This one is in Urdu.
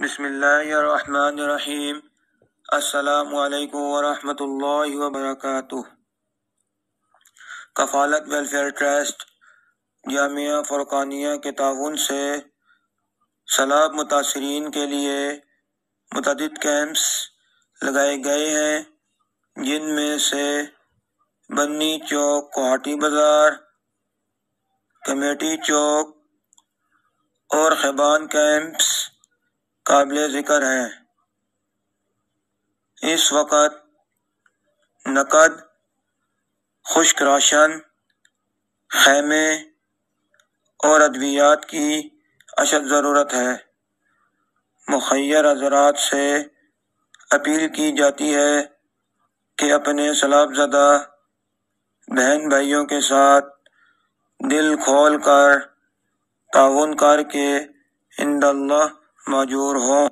بسم اللہ الرحمن الرحیم۔ السلام علیکم ورحمۃ اللہ وبرکاتہ۔ کفالت ویلفیئر ٹرسٹ جامعہ فرقانیہ کے تعاون سے سیلاب متاثرین کے لیے متعدد کیمپس لگائے گئے ہیں، جن میں سے بنی چوک، کوہاٹی بازار، کمیٹی چوک اور خیبان کیمپس قابل ذکر ہیں۔ اس وقت نقد، خشک راشن، خیمے اور ادویات کی اشد ضرورت ہے۔ مخیر حضرات سے اپیل کی جاتی ہے کہ اپنے سیلاب زدہ بہن بھائیوں کے ساتھ دل کھول کر تعاون کر کے عند اللہ ماجور ہوں۔